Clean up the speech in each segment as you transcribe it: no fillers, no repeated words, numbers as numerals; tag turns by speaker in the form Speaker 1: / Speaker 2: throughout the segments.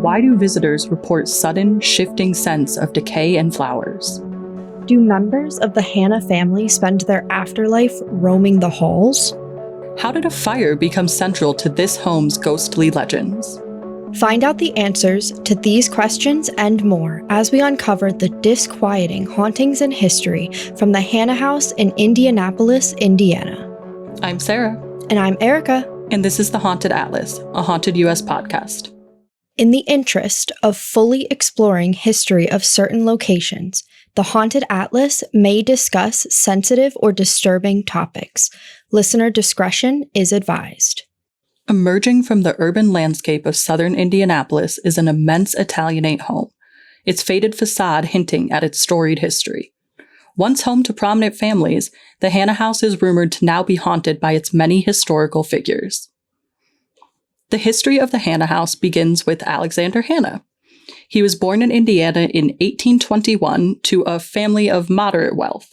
Speaker 1: why do visitors report sudden, shifting scents of decay and flowers?
Speaker 2: Do members of the Hannah family spend their afterlife roaming the halls?
Speaker 1: How did a fire become central to this home's ghostly legends?
Speaker 2: Find out the answers to these questions and more as we uncover the disquieting hauntings in history from the Hannah House in Indianapolis, Indiana.
Speaker 1: I'm Sarah.
Speaker 2: And I'm Erica.
Speaker 1: And this is The Haunted Atlas, a Haunted US podcast.
Speaker 2: In the interest of fully exploring history of certain locations, the Haunted Atlas may discuss sensitive or disturbing topics. Listener discretion is advised.
Speaker 1: Emerging from the urban landscape of southern Indianapolis is an immense Italianate home, its faded facade hinting at its storied history. Once home to prominent families, the Hannah House is rumored to now be haunted by its many historical figures. The history of the Hannah House begins with Alexander Hannah. He was born in Indiana in 1821 to a family of moderate wealth.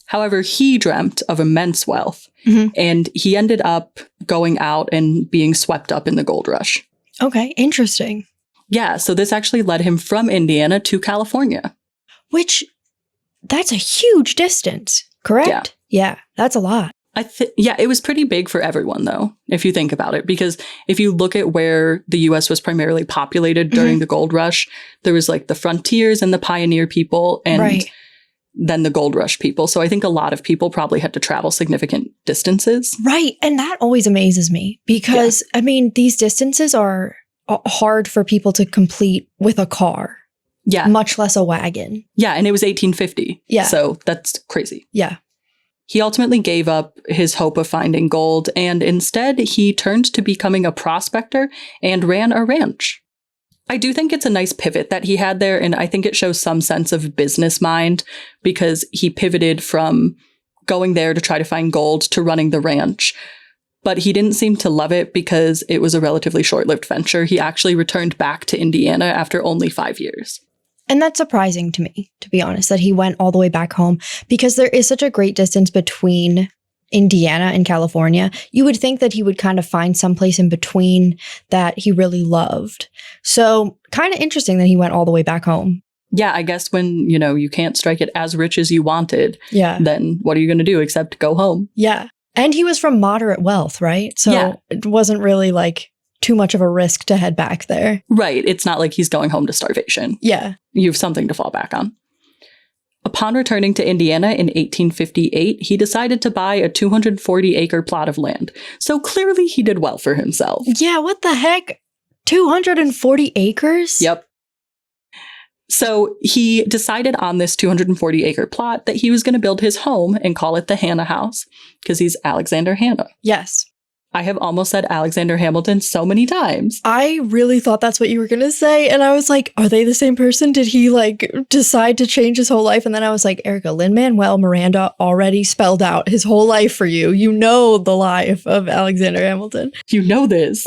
Speaker 1: However, he dreamt of immense wealth, and he ended up going out and being swept up in the gold rush.
Speaker 2: Okay, interesting.
Speaker 1: Yeah, so this actually led him from Indiana to California.
Speaker 2: Which, that's a huge distance, correct? Yeah, that's a lot.
Speaker 1: Yeah, it was pretty big for everyone, though, if you think about it, because if you look at where the U.S. was primarily populated during the gold rush, there was like the frontiers and the pioneer people and then the gold rush people. So I think a lot of people probably had to travel significant distances.
Speaker 2: Right. And that always amazes me because, I mean, these distances are hard for people to complete with a car.
Speaker 1: Yeah.
Speaker 2: Much less a wagon.
Speaker 1: Yeah. And it was 1850.
Speaker 2: Yeah.
Speaker 1: So that's crazy.
Speaker 2: Yeah.
Speaker 1: He ultimately gave up his hope of finding gold, and instead he turned to becoming a prospector and ran a ranch. I do think it's a nice pivot that he had there, and I think it shows some sense of business mind because he pivoted from going there to try to find gold to running the ranch. But he didn't seem to love it because it was a relatively short-lived venture. He actually returned back to Indiana after only 5 years.
Speaker 2: And that's surprising to me, to be honest, that he went all the way back home because there is such a great distance between Indiana and California. You would think that he would kind of find someplace in between that he really loved. So kind of interesting that he went all the way back home.
Speaker 1: Yeah, I guess when, you can't strike it as rich as you wanted, then what are you going to do except go home?
Speaker 2: Yeah. And he was from moderate wealth, right? So it wasn't really like too much of a risk to head back there. Right.
Speaker 1: It's not like he's going home to starvation.
Speaker 2: Yeah.
Speaker 1: You have something to fall back on. Upon returning to Indiana in 1858, he decided to buy a 240-acre plot of land. So clearly he did well for himself.
Speaker 2: Yeah, what the heck? 240 acres?
Speaker 1: Yep. So he decided on this 240-acre plot that he was going to build his home and call it the Hannah House because he's Alexander Hannah.
Speaker 2: Yes.
Speaker 1: I have almost said Alexander Hamilton so many times.
Speaker 2: I really thought that's what you were going to say. And I was like, are they the same person? Did he decide to change his whole life? And then I was like, Erica, Lin-Manuel Miranda already spelled out his whole life for you. You know the life of Alexander Hamilton.
Speaker 1: You know this.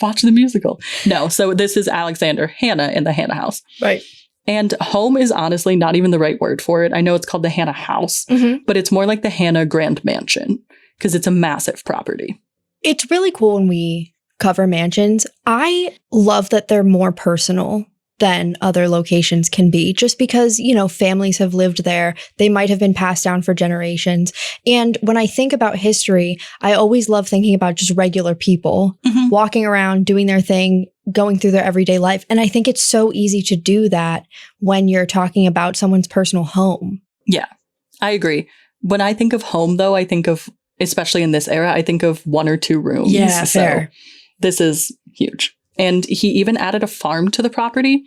Speaker 1: Watch the musical. No, so this is Alexander Hannah in the Hannah House.
Speaker 2: Right.
Speaker 1: And home is honestly not even the right word for it. I know it's called the Hannah House, but it's more like the Hannah Grand Mansion. Because it's a massive property.
Speaker 2: It's really cool when we cover mansions. I love that they're more personal than other locations can be, just because, families have lived there. They might have been passed down for generations. And when I think about history, I always love thinking about just regular people walking around, doing their thing, going through their everyday life. And I think it's so easy to do that when you're talking about someone's personal home.
Speaker 1: Yeah, I agree. When I think of home, though, I think of, especially in this era, I think of 1 or 2 rooms.
Speaker 2: Yeah, fair.
Speaker 1: So this is huge. And he even added a farm to the property,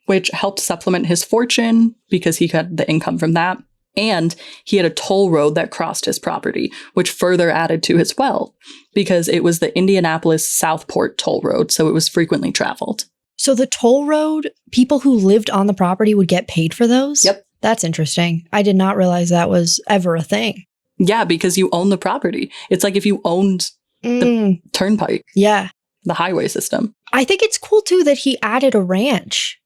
Speaker 1: which helped supplement his fortune because he got the income from that. And he had a toll road that crossed his property, which further added to his wealth because it was the Indianapolis Southport toll road. So it was frequently traveled.
Speaker 2: So the toll road, people who lived on the property would get paid for those?
Speaker 1: Yep.
Speaker 2: That's interesting. I did not realize that was ever a thing.
Speaker 1: Yeah, because you own the property. It's like if you owned the turnpike.
Speaker 2: Yeah.
Speaker 1: The highway system.
Speaker 2: I think it's cool, too, that he added a ranch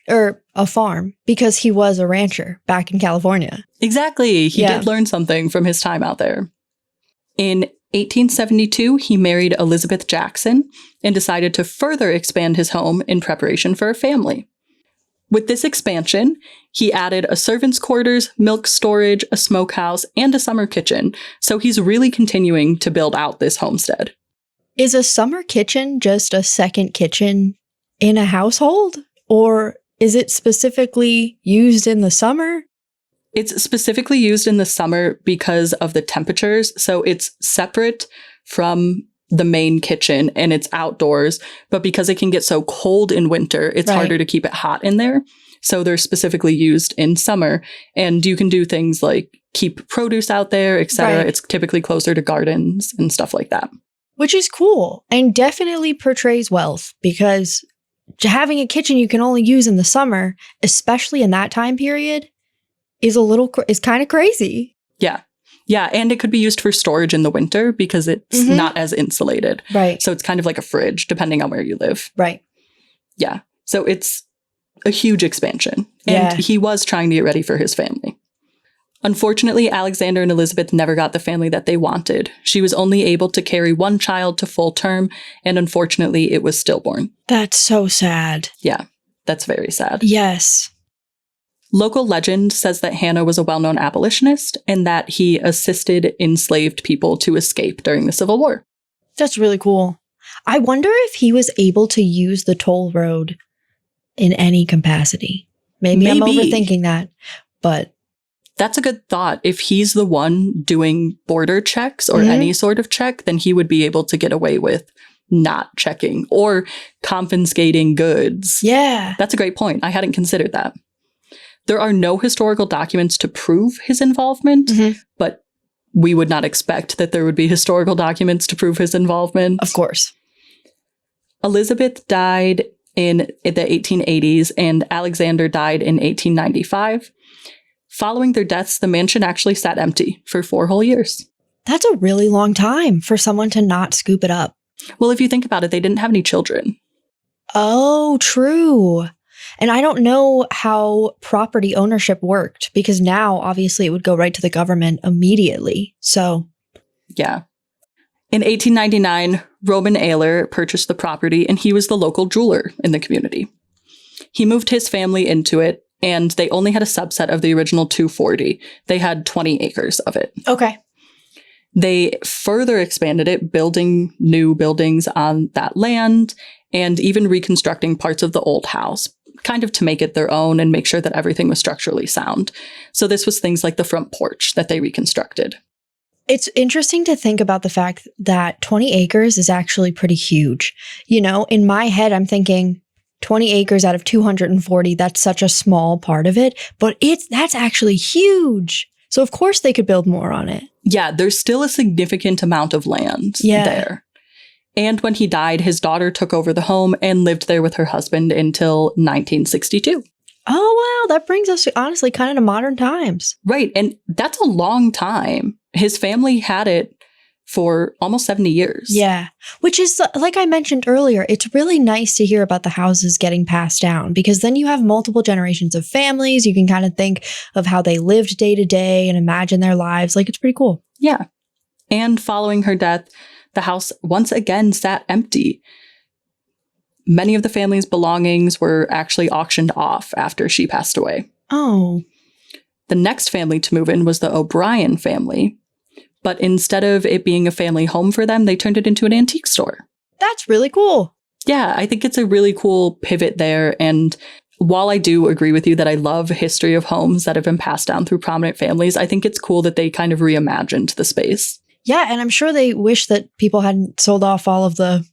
Speaker 2: or a farm because he was a rancher back in California.
Speaker 1: Exactly. He did learn something from his time out there. In 1872, he married Elizabeth Jackson and decided to further expand his home in preparation for a family. With this expansion, he added a servant's quarters, milk storage, a smokehouse, and a summer kitchen, so he's really continuing to build out this homestead.
Speaker 2: Is a summer kitchen just a second kitchen in a household? Or is it specifically used in the summer?
Speaker 1: It's specifically used in the summer because of the temperatures, so it's separate from the main kitchen and it's outdoors, but because it can get so cold in winter, it's harder to keep it hot in there. So they're specifically used in summer, and you can do things like keep produce out there, etc. It's typically closer to gardens and stuff like that.
Speaker 2: Which is cool and definitely portrays wealth, because having a kitchen you can only use in the summer, especially in that time period, is kind of crazy.
Speaker 1: Yeah. Yeah, and it could be used for storage in the winter because it's not as insulated.
Speaker 2: Right.
Speaker 1: So it's kind of like a fridge, depending on where you live.
Speaker 2: Right.
Speaker 1: Yeah. So it's a huge expansion. And he was trying to get ready for his family. Unfortunately, Alexander and Elizabeth never got the family that they wanted. She was only able to carry one child to full term, and unfortunately, it was stillborn.
Speaker 2: That's so sad.
Speaker 1: Yeah, that's very sad.
Speaker 2: Yes.
Speaker 1: Local legend says that Hannah was a well-known abolitionist and that he assisted enslaved people to escape during the Civil War.
Speaker 2: That's really cool. I wonder if he was able to use the toll road in any capacity. Maybe. I'm overthinking that, but...
Speaker 1: That's a good thought. If he's the one doing border checks or any sort of check, then he would be able to get away with not checking or confiscating goods.
Speaker 2: Yeah.
Speaker 1: That's a great point. I hadn't considered that. There are no historical documents to prove his involvement, but we would not expect that there would be historical documents to prove his involvement.
Speaker 2: Of course.
Speaker 1: Elizabeth died in the 1880s and Alexander died in 1895. Following their deaths, the mansion actually sat empty for 4 whole years.
Speaker 2: That's a really long time for someone to not scoop it up.
Speaker 1: Well, if you think about it, they didn't have any children.
Speaker 2: Oh, true. And I don't know how property ownership worked, because now, obviously, it would go right to the government immediately. So,
Speaker 1: yeah. In 1899, Roman Ayler purchased the property, and he was the local jeweler in the community. He moved his family into it, and they only had a subset of the original 240. They had 20 acres of it.
Speaker 2: Okay.
Speaker 1: They further expanded it, building new buildings on that land, and even reconstructing parts of the old house, kind of to make it their own and make sure that everything was structurally sound. So this was things like the front porch that they reconstructed.
Speaker 2: It's interesting to think about the fact that 20 acres is actually pretty huge. You know, in my head, I'm thinking 20 acres out of 240, that's such a small part of it, but that's actually huge. So of course they could build more on it.
Speaker 1: Yeah, there's still a significant amount of land there. And when he died, his daughter took over the home and lived there with her husband until 1962.
Speaker 2: Oh, wow. That brings us, honestly, kind of to modern times.
Speaker 1: Right. And that's a long time. His family had it for almost 70 years.
Speaker 2: Yeah. Which is, like I mentioned earlier, it's really nice to hear about the houses getting passed down, because then you have multiple generations of families. You can kind of think of how they lived day to day and imagine their lives. Like, it's pretty cool.
Speaker 1: Yeah. And following her death, the house once again sat empty. Many of the family's belongings were actually auctioned off after she passed away.
Speaker 2: Oh.
Speaker 1: The next family to move in was the O'Brien family. But instead of it being a family home for them, they turned it into an antique store.
Speaker 2: That's really cool.
Speaker 1: Yeah, I think it's a really cool pivot there. And while I do agree with you that I love history of homes that have been passed down through prominent families, I think it's cool that they kind of reimagined the space.
Speaker 2: Yeah, and I'm sure they wish that people hadn't sold off all of the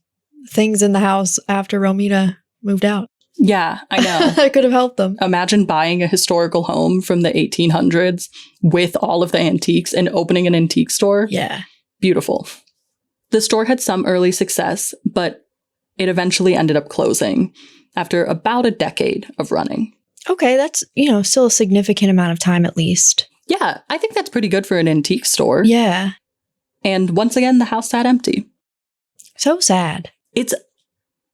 Speaker 2: things in the house after Romita moved out.
Speaker 1: Yeah, I know.
Speaker 2: That could have helped them.
Speaker 1: Imagine buying a historical home from the 1800s with all of the antiques and opening an antique store.
Speaker 2: Yeah.
Speaker 1: Beautiful. The store had some early success, but it eventually ended up closing after about a decade of running.
Speaker 2: Okay, that's, still a significant amount of time at least.
Speaker 1: Yeah, I think that's pretty good for an antique store.
Speaker 2: Yeah.
Speaker 1: And once again, the house sat empty.
Speaker 2: So sad.
Speaker 1: It's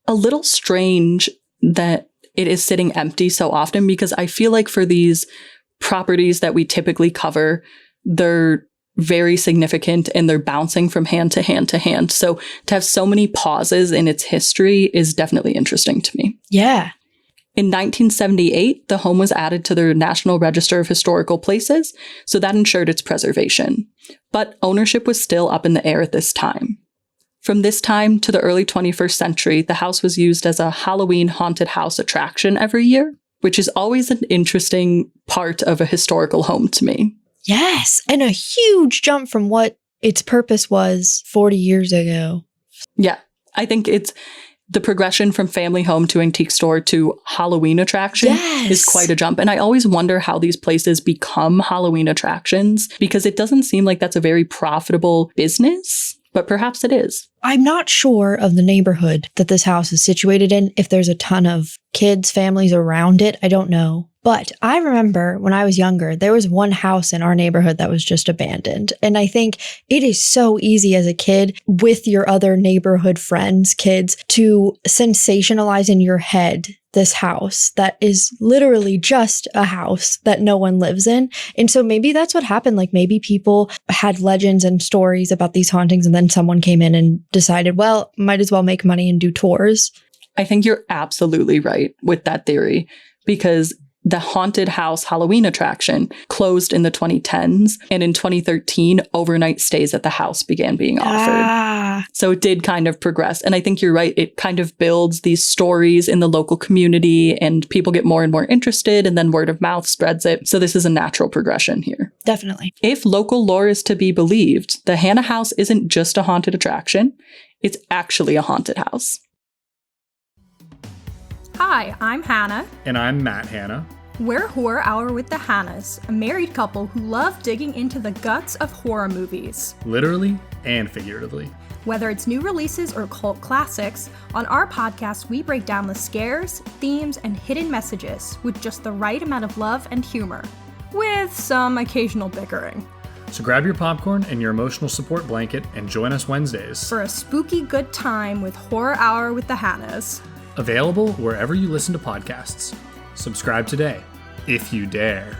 Speaker 1: a little strange that it is sitting empty so often, because I feel like for these properties that we typically cover, they're very significant and they're bouncing from hand to hand to hand. So to have so many pauses in its history is definitely interesting to me.
Speaker 2: Yeah.
Speaker 1: In 1978, the home was added to the National Register of Historical Places, so that ensured its preservation. But ownership was still up in the air at this time. From this time to the early 21st century, the house was used as a Halloween haunted house attraction every year, which is always an interesting part of a historical home to me.
Speaker 2: Yes, and a huge jump from what its purpose was 40 years ago.
Speaker 1: Yeah, I think it's the progression from family home to antique store to Halloween attraction is quite a jump. And I always wonder how these places become Halloween attractions because it doesn't seem like that's a very profitable business, but perhaps it is.
Speaker 2: I'm not sure of the neighborhood that this house is situated in. If there's a ton of kids, families around it, I don't know. But I remember when I was younger, there was one house in our neighborhood that was just abandoned. And I think it is so easy as a kid with your other neighborhood friends, kids, to sensationalize in your head this house that is literally just a house that no one lives in. And so maybe that's what happened. Like maybe people had legends and stories about these hauntings and then someone came in and decided, well, might as well make money and do tours.
Speaker 1: I think you're absolutely right with that theory because the haunted house Halloween attraction closed in the 2010s, and in 2013, overnight stays at the house began being offered. So it did kind of progress. And I think you're right. It kind of builds these stories in the local community and people get more and more interested and then word of mouth spreads it. So this is a natural progression here.
Speaker 2: Definitely.
Speaker 1: If local lore is to be believed, the Hannah House isn't just a haunted attraction. It's actually a haunted house.
Speaker 3: Hi, I'm Hannah.
Speaker 4: And I'm Matt Hannah.
Speaker 3: We're Horror Hour with the Hannahs, a married couple who love digging into the guts of horror movies.
Speaker 4: Literally and figuratively.
Speaker 3: Whether it's new releases or cult classics, on our podcast we break down the scares, themes, and hidden messages with just the right amount of love and humor, with some occasional bickering.
Speaker 4: So grab your popcorn and your emotional support blanket and join us Wednesdays
Speaker 3: for a spooky good time with Horror Hour with the Hannahs.
Speaker 4: Available wherever you listen to podcasts. Subscribe today, if you dare.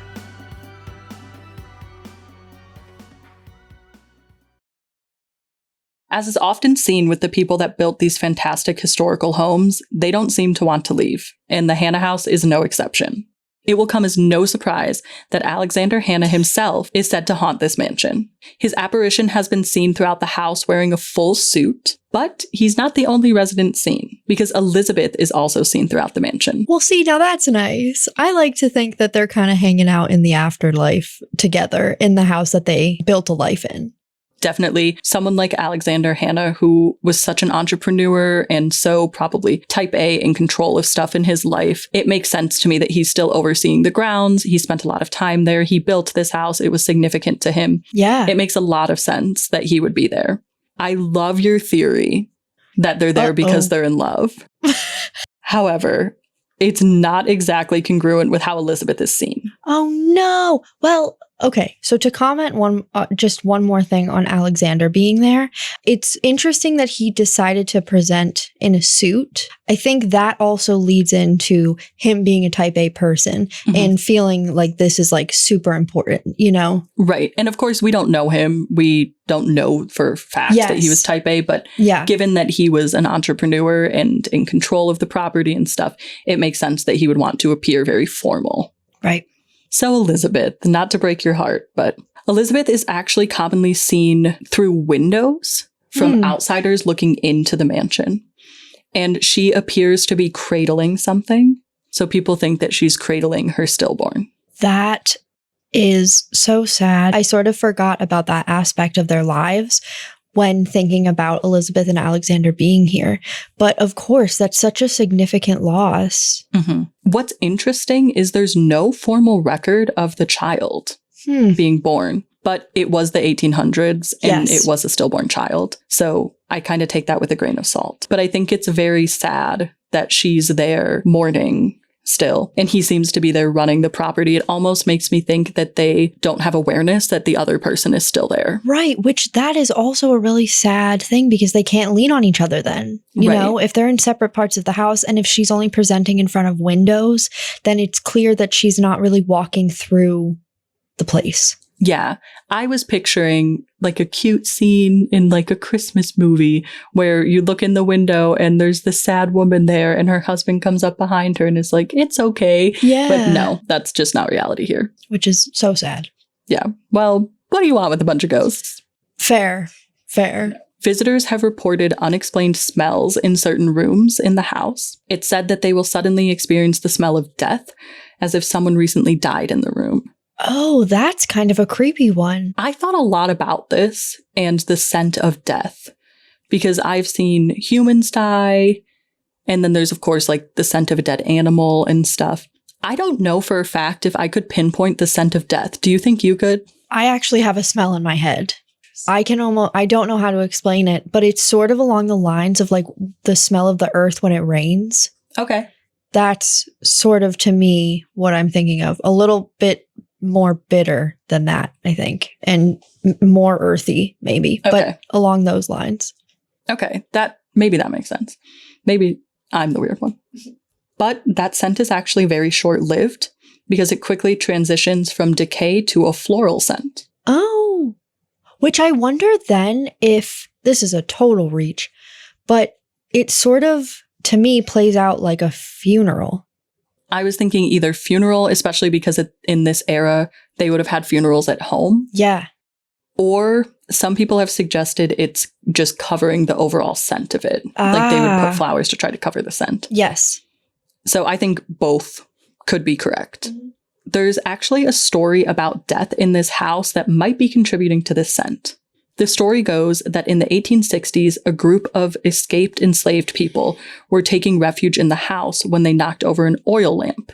Speaker 1: As is often seen with the people that built these fantastic historical homes, they don't seem to want to leave, and the Hannah House is no exception. It will come as no surprise that Alexander Hannah himself is said to haunt this mansion. His apparition has been seen throughout the house wearing a full suit, but he's not the only resident seen, because Elizabeth is also seen throughout the mansion.
Speaker 2: Well, see, now that's nice. I like to think that they're kind of hanging out in the afterlife together in the house that they built a life in.
Speaker 1: Definitely someone like Alexander Hannah, who was such an entrepreneur and so probably type A in control of stuff in his life. It makes sense to me that he's still overseeing the grounds. He spent a lot of time there. He built this house. It was significant to him.
Speaker 2: Yeah.
Speaker 1: It makes a lot of sense that he would be there. I love your theory that they're there because they're in love. However, it's not exactly congruent with how Elizabeth is seen.
Speaker 2: Oh, no. Well, okay. So to comment just one more thing on Alexander being there, it's interesting that he decided to present in a suit. I think that also leads into him being a type A person and feeling like this is like super important, you know?
Speaker 1: Right. And of course, we don't know him. We don't know for a fact that he was type A, but given that he was an entrepreneur and in control of the property and stuff, it makes sense that he would want to appear very formal.
Speaker 2: Right.
Speaker 1: So Elizabeth, not to break your heart, but Elizabeth is actually commonly seen through windows from outsiders looking into the mansion. And she appears to be cradling something. So people think that she's cradling her stillborn.
Speaker 2: That is so sad. I sort of forgot about that aspect of their lives when thinking about Elizabeth and Alexander being here. But of course, that's such a significant loss.
Speaker 1: What's interesting is there's no formal record of the child being born, but it was the 1800s and it was a stillborn child. So I kind of take that with a grain of salt. But I think it's very sad that she's there mourning still. And he seems to be there running the property. It almost makes me think that they don't have awareness that the other person is still there.
Speaker 2: Right. Which that is also a really sad thing because they can't lean on each other then. You know, if they're in separate parts of the house and if she's only presenting in front of windows, then it's clear that she's not really walking through the place.
Speaker 1: Yeah, I was picturing like a cute scene in like a Christmas movie where you look in the window and there's the sad woman there and her husband comes up behind her and is like, it's okay.
Speaker 2: Yeah.
Speaker 1: But no, that's just not reality here.
Speaker 2: Which is so sad.
Speaker 1: Yeah. Well, what do you want with a bunch of ghosts?
Speaker 2: Fair.
Speaker 1: Visitors have reported unexplained smells in certain rooms in the house. It's said that they will suddenly experience the smell of death, as if someone recently died in the room.
Speaker 2: Oh, that's kind of a creepy one.
Speaker 1: I thought a lot about this and the scent of death, because I've seen humans die, and then there's, of course, like the scent of a dead animal and stuff. I don't know for a fact if I could pinpoint the scent of death. Do you think you could?
Speaker 2: I actually have a smell in my head. I don't know how to explain it, but it's sort of along the lines of like the smell of the earth when it rains.
Speaker 1: Okay.
Speaker 2: That's sort of, to me, what I'm thinking of. A little bit more bitter than that, I think, and more earthy, maybe, but along those lines.
Speaker 1: Okay, that makes sense. Maybe I'm the weird one. But that scent is actually very short-lived because it quickly transitions from decay to a floral scent.
Speaker 2: Oh, which I wonder then if, this is a total reach, but it sort of, to me, plays out like a funeral.
Speaker 1: I was thinking either funeral, especially because in this era, they would have had funerals at home.
Speaker 2: Yeah.
Speaker 1: Or some people have suggested it's just covering the overall scent of it. Like they would put flowers to try to cover the scent.
Speaker 2: Yes.
Speaker 1: So I think both could be correct. Mm-hmm. There's actually a story about death in this house that might be contributing to this scent. The story goes that in the 1860s, a group of escaped enslaved people were taking refuge in the house when they knocked over an oil lamp.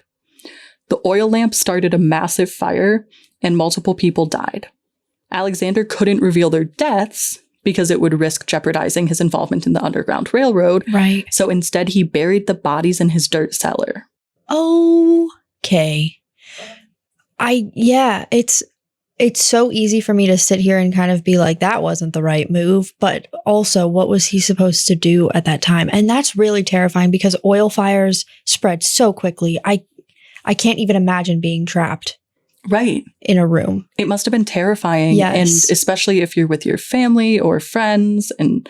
Speaker 1: The oil lamp started a massive fire and multiple people died. Alexander couldn't reveal their deaths because it would risk jeopardizing his involvement in the Underground Railroad.
Speaker 2: Right.
Speaker 1: So instead, he buried the bodies in his dirt cellar.
Speaker 2: Okay. It's so easy for me to sit here and kind of be like, that wasn't the right move. But also, what was he supposed to do at that time? And that's really terrifying because oil fires spread so quickly. I can't even imagine being trapped.
Speaker 1: Right.
Speaker 2: In a room.
Speaker 1: It must have been terrifying.
Speaker 2: Yes.
Speaker 1: And especially if you're with your family or friends, and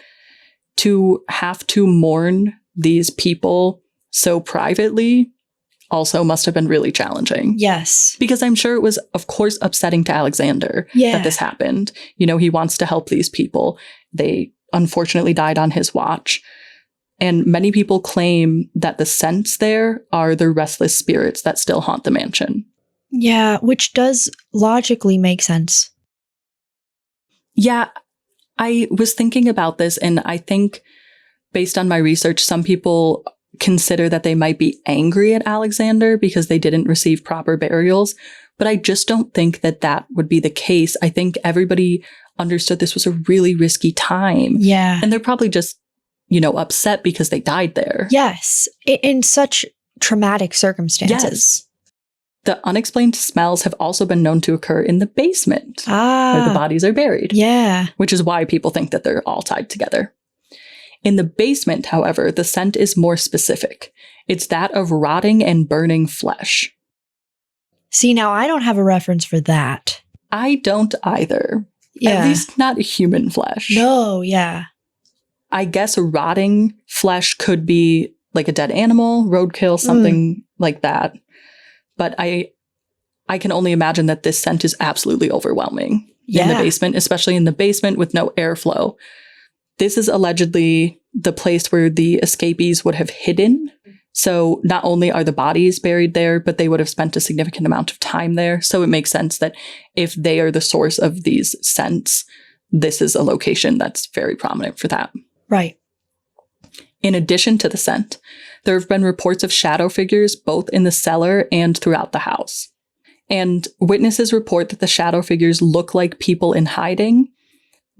Speaker 1: to have to mourn these people so privately also must have been really challenging.
Speaker 2: Yes.
Speaker 1: Because I'm sure it was, of course, upsetting to Alexander that this happened. You know, he wants to help these people. They unfortunately died on his watch. And many people claim that the scents there are the restless spirits that still haunt the mansion.
Speaker 2: Yeah, which does logically make sense.
Speaker 1: Yeah, I was thinking about this, and I think based on my research, some people consider that they might be angry at Alexander because they didn't receive proper burials. But I just don't think that that would be the case. I think everybody understood this was a really risky time.
Speaker 2: Yeah.
Speaker 1: And they're probably just, upset because they died there.
Speaker 2: Yes. In such traumatic circumstances.
Speaker 1: Yes. The unexplained smells have also been known to occur in the basement where the bodies are buried.
Speaker 2: Yeah.
Speaker 1: Which is why people think that they're all tied together. In the basement, however, the scent is more specific. It's that of rotting and burning flesh.
Speaker 2: See, now I don't have a reference for that.
Speaker 1: I don't either.
Speaker 2: Yeah.
Speaker 1: At least not human flesh.
Speaker 2: No, yeah.
Speaker 1: I guess rotting flesh could be like a dead animal, roadkill, something like that. But I can only imagine that this scent is absolutely overwhelming in the basement, especially in the basement with no airflow. This is allegedly the place where the escapees would have hidden. So not only are the bodies buried there, but they would have spent a significant amount of time there. So it makes sense that if they are the source of these scents, this is a location that's very prominent for that.
Speaker 2: Right.
Speaker 1: In addition to the scent, there have been reports of shadow figures both in the cellar and throughout the house. And witnesses report that the shadow figures look like people in hiding.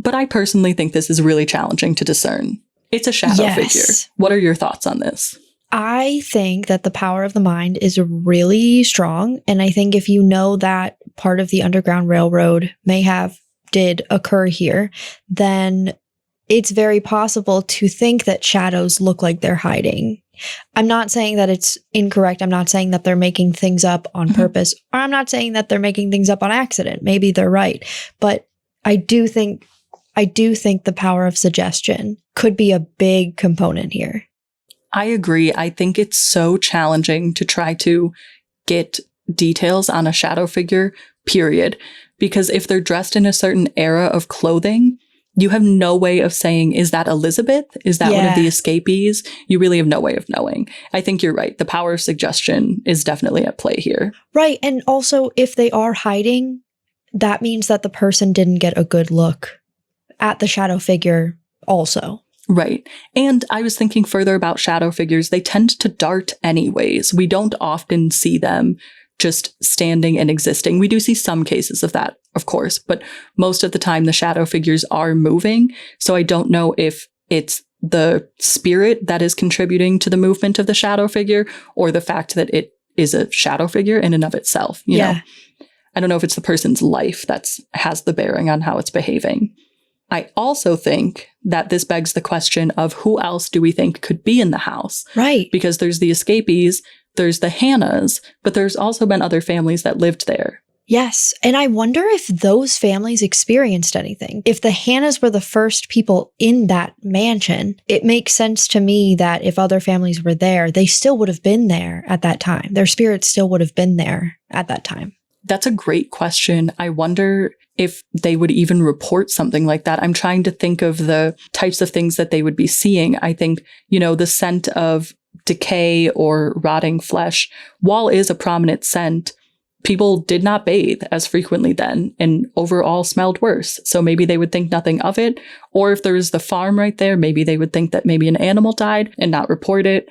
Speaker 1: But I personally think this is really challenging to discern. It's a shadow figure. What are your thoughts on this?
Speaker 2: I think that the power of the mind is really strong. And I think if you know that part of the Underground Railroad did occur here, then it's very possible to think that shadows look like they're hiding I'm not saying that it's incorrect. I'm not saying that they're making things up on purpose, or I'm not saying that they're making things up on accident. Maybe they're right. But I do think the power of suggestion could be a big component here.
Speaker 1: I agree. I think it's so challenging to try to get details on a shadow figure, period. Because if they're dressed in a certain era of clothing, you have no way of saying, is that Elizabeth? Is that one of the escapees? You really have no way of knowing. I think you're right. The power of suggestion is definitely at play here.
Speaker 2: Right. And also, if they are hiding, that means that the person didn't get a good look at the shadow figure also.
Speaker 1: Right. And I was thinking further about shadow figures. They tend to dart anyways. We don't often see them just standing and existing. We do see some cases of that, of course, but most of the time the shadow figures are moving. So I don't know if it's the spirit that is contributing to the movement of the shadow figure or the fact that it is a shadow figure in and of itself. You know, I don't know if it's the person's life that has the bearing on how it's behaving. I also think that this begs the question of who else do we think could be in the house?
Speaker 2: Right.
Speaker 1: Because there's the escapees, there's the Hannahs, but there's also been other families that lived there.
Speaker 2: Yes. And I wonder if those families experienced anything. If the Hannahs were the first people in that mansion, it makes sense to me that if other families were there, they still would have been there at that time. Their spirits still would have been there at that time.
Speaker 1: That's a great question. I wonder if they would even report something like that. I'm trying to think of the types of things that they would be seeing. I think, you know, the scent of decay or rotting flesh, while is a prominent scent, people did not bathe as frequently then and overall smelled worse. So maybe they would think nothing of it. Or if there was the farm right there, maybe they would think that maybe an animal died and not report it.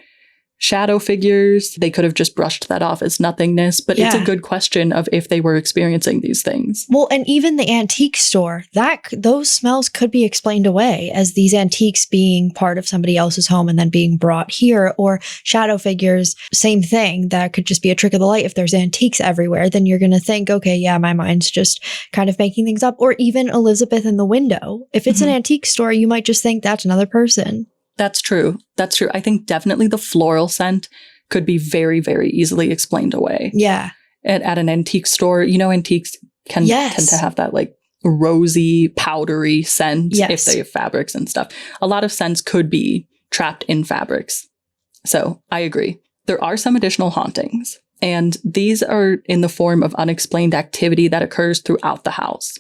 Speaker 1: Shadow figures, they could have just brushed that off as nothingness, but it's a good question of if they were experiencing these things.
Speaker 2: Well, and even the antique store, those smells could be explained away as these antiques being part of somebody else's home and then being brought here, or shadow figures, same thing. That could just be a trick of the light. If there's antiques everywhere, then you're going to think, okay, yeah, my mind's just kind of making things up. Or even Elizabeth in the window. If it's an antique store, you might just think that's another person.
Speaker 1: That's true. That's true. I think definitely the floral scent could be very, very easily explained away.
Speaker 2: Yeah.
Speaker 1: At an antique store, you know, antiques can tend to have that like rosy, powdery scent if they have fabrics and stuff. A lot of scents could be trapped in fabrics. So I agree. There are some additional hauntings, and these are in the form of unexplained activity that occurs throughout the house.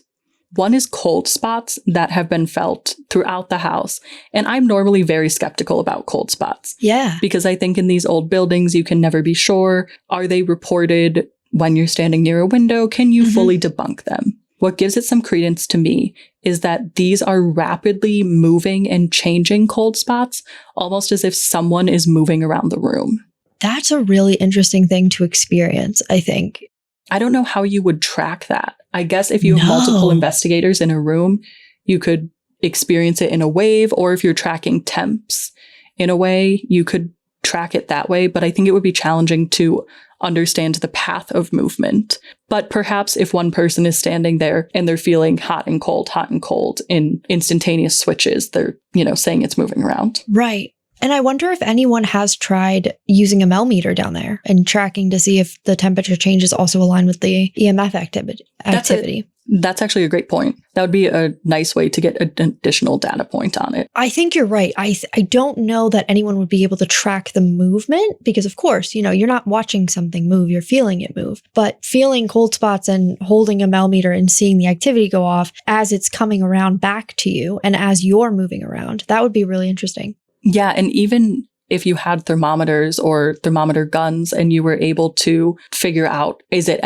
Speaker 1: One is cold spots that have been felt throughout the house. And I'm normally very skeptical about cold spots.
Speaker 2: Yeah.
Speaker 1: Because I think in these old buildings, you can never be sure. Are they reported when you're standing near a window? Can you fully debunk them? What gives it some credence to me is that these are rapidly moving and changing cold spots, almost as if someone is moving around the room.
Speaker 2: That's a really interesting thing to experience, I think.
Speaker 1: I don't know how you would track that. I guess if you have multiple investigators in a room, you could experience it in a wave, or if you're tracking temps in a way, you could track it that way. But I think it would be challenging to understand the path of movement. But perhaps if one person is standing there and they're feeling hot and cold in instantaneous switches, they're, you know, saying it's moving around.
Speaker 2: Right. And I wonder if anyone has tried using a meter down there and tracking to see if the temperature changes also align with the EMF activity.
Speaker 1: That's actually a great point. That would be a nice way to get an additional data point on it.
Speaker 2: I think you're right. I don't know that anyone would be able to track the movement because, of course, you know, you're not watching something move, you're feeling it move. But feeling cold spots and holding a meter and seeing the activity go off as it's coming around back to you and as you're moving around, that would be really interesting.
Speaker 1: Yeah, and even if you had thermometers or thermometer guns and you were able to figure out, is it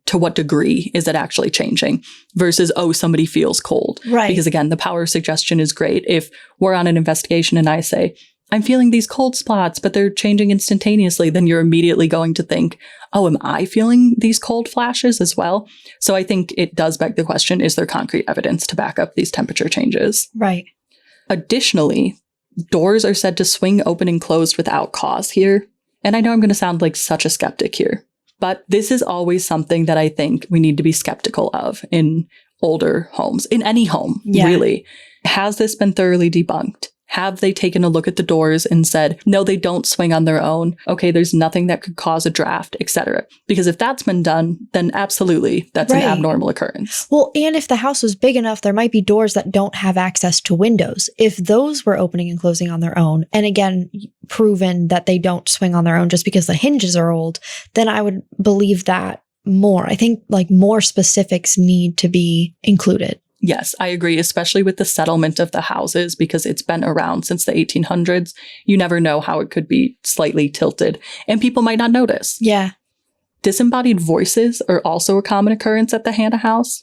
Speaker 1: to what degree is it actually changing versus, oh, somebody feels cold.
Speaker 2: Right.
Speaker 1: Because again, the power of suggestion is great. If we're on an investigation and I say, I'm feeling these cold spots, but they're changing instantaneously, then you're immediately going to think, oh, am I feeling these cold flashes as well? So I think it does beg the question, is there concrete evidence to back up these temperature changes?
Speaker 2: Right.
Speaker 1: Additionally, doors are said to swing open and closed without cause here. And I know I'm going to sound like such a skeptic here, but this is always something that I think we need to be skeptical of in older homes, in any home, really. Has this been thoroughly debunked? Have they taken a look at the doors and said, no, they don't swing on their own. Okay, there's nothing that could cause a draft, etc. Because if that's been done, then absolutely, that's an abnormal occurrence.
Speaker 2: Well, and if the house was big enough, there might be doors that don't have access to windows. If those were opening and closing on their own, and again, proven that they don't swing on their own just because the hinges are old, then I would believe that more. I think like more specifics need to be included.
Speaker 1: Yes, I agree, especially with the settlement of the houses, because it's been around since the 1800s. You never know how it could be slightly tilted, and people might not notice.
Speaker 2: Yeah.
Speaker 1: Disembodied voices are also a common occurrence at the Hannah house.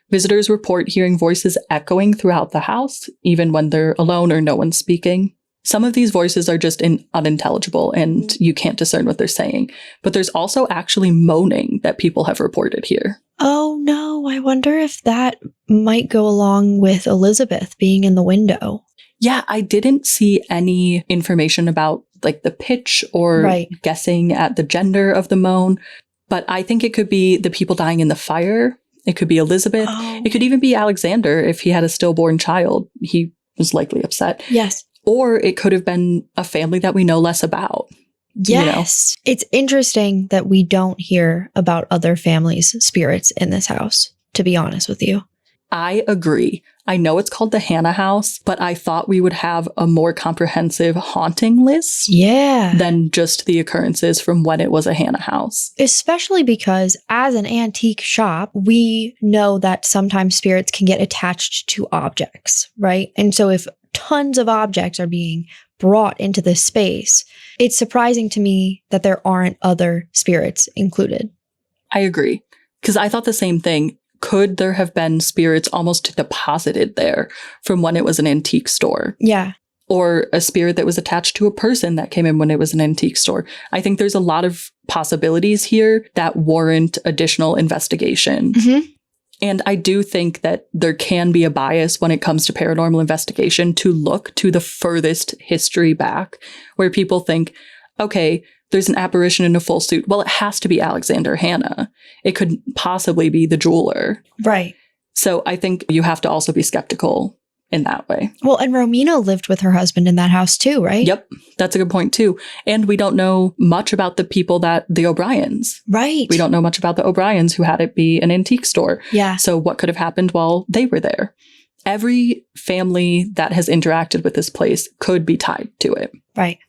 Speaker 1: Visitors report hearing voices echoing throughout the house, even when they're alone or no one's speaking. Some of these voices are just unintelligible and you can't discern what they're saying. But there's also actually moaning that people have reported here.
Speaker 2: Oh no, I wonder if that might go along with Elizabeth being in the window.
Speaker 1: Yeah, I didn't see any information about like the pitch or guessing at the gender of the moan. But I think it could be the people dying in the fire. It could be Elizabeth. Oh. It could even be Alexander if he had a stillborn child. He was likely upset.
Speaker 2: Yes.
Speaker 1: Or it could have been a family that we know less about.
Speaker 2: Yes. You know? It's interesting that we don't hear about other families' spirits in this house, to be honest with you.
Speaker 1: I agree. I know it's called the Hannah house, but I thought we would have a more comprehensive haunting list than just the occurrences from when it was a Hannah house.
Speaker 2: Especially because as an antique shop, we know that sometimes spirits can get attached to objects, right? And so if tons of objects are being brought into this space, it's surprising to me that there aren't other spirits included.
Speaker 1: I agree. Because I thought the same thing. Could there have been spirits almost deposited there from when it was an antique store?
Speaker 2: Yeah.
Speaker 1: Or a spirit that was attached to a person that came in when it was an antique store? I think there's a lot of possibilities here that warrant additional investigation. Mm-hmm. And I do think that there can be a bias when it comes to paranormal investigation to look to the furthest history back, where people think, okay, there's an apparition in a full suit. Well, it has to be Alexander Hannah. It could possibly be the jeweler.
Speaker 2: Right.
Speaker 1: So I think you have to also be skeptical in that way.
Speaker 2: Well, and Romina lived with her husband in that house too, right?
Speaker 1: Yep. That's a good point too. And we don't know much about the people the O'Briens.
Speaker 2: Right.
Speaker 1: We don't know much about the O'Briens who had it be an antique store.
Speaker 2: Yeah.
Speaker 1: So what could have happened while they were there? Every family that has interacted with this place could be tied to it.
Speaker 2: Right.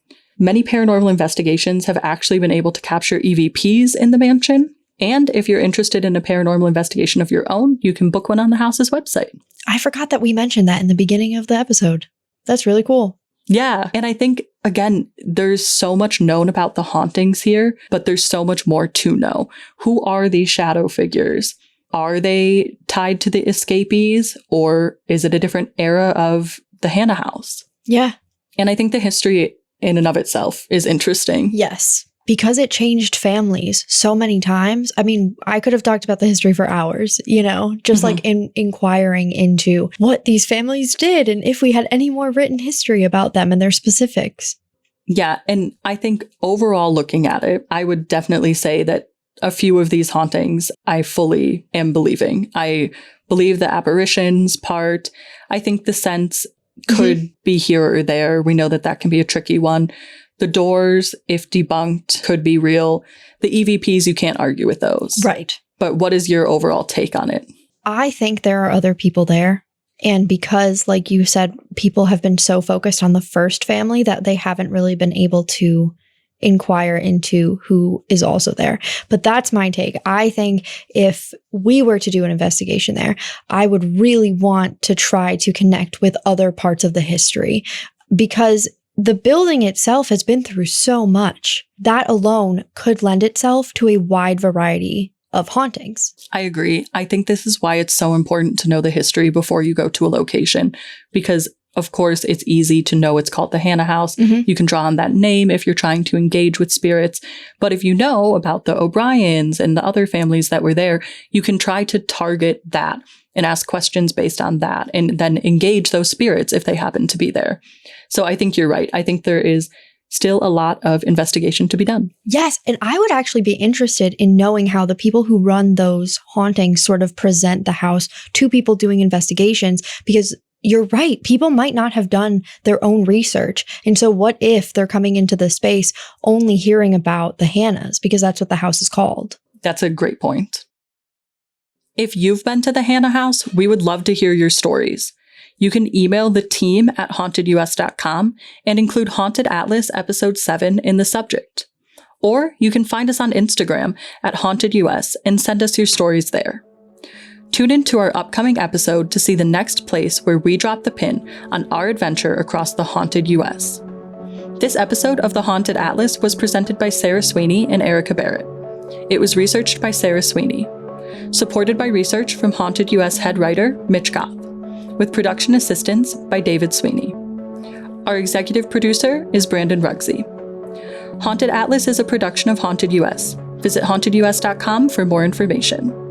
Speaker 1: Many paranormal investigations have actually been able to capture EVPs in the mansion. And if you're interested in a paranormal investigation of your own, you can book one on the house's website.
Speaker 2: I forgot that we mentioned that in the beginning of the episode. That's really cool.
Speaker 1: Yeah. And I think, again, there's so much known about the hauntings here, but there's so much more to know. Who are these shadow figures? Are they tied to the escapees, or is it a different era of the Hannah house?
Speaker 2: Yeah.
Speaker 1: And I think the history in and of itself is interesting.
Speaker 2: Yes. Because it changed families so many times. I mean, I could have talked about the history for hours, just like inquiring into what these families did and if we had any more written history about them and their specifics.
Speaker 1: Yeah. And I think overall looking at it, I would definitely say that a few of these hauntings I fully am believing. I believe the apparitions part. I think the sense could be here or there. We know that can be a tricky one. The doors, if debunked, could be real. The EVPs, you can't argue with those.
Speaker 2: Right.
Speaker 1: But what is your overall take on it?
Speaker 2: I think there are other people there. And because, like you said, people have been so focused on the first family that they haven't really been able to inquire into who is also there. But that's my take. I think if we were to do an investigation there, I would really want to try to connect with other parts of the history, because the building itself has been through so much. That alone could lend itself to a wide variety of hauntings.
Speaker 1: I agree. I think this is why it's so important to know the history before you go to a location, because of course, it's easy to know it's called the Hannah house. Mm-hmm. You can draw on that name if you're trying to engage with spirits. But if you know about the O'Briens and the other families that were there, you can try to target that and ask questions based on that, and then engage those spirits if they happen to be there. So I think you're right. I think there is still a lot of investigation to be done.
Speaker 2: Yes. And I would actually be interested in knowing how the people who run those hauntings sort of present the house to people doing investigations, because you're right. People might not have done their own research. And so what if they're coming into the space only hearing about the Hannahs, because that's what the house is called?
Speaker 1: That's a great point. If you've been to the Hannah house, we would love to hear your stories. You can email the team at hauntedus.com and include Haunted Atlas Episode 7 in the subject. Or you can find us on Instagram at hauntedus and send us your stories there. Tune in to our upcoming episode to see the next place where we drop the pin on our adventure across the haunted US. This episode of the Haunted Atlas was presented by Sarah Sweeney and Erica Barrett. It was researched by Sarah Sweeney. Supported by research from Haunted US head writer Mitch Goff, with production assistance by David Sweeney. Our executive producer is Brandon Rugsey. Haunted Atlas is a production of Haunted US. Visit hauntedus.com for more information.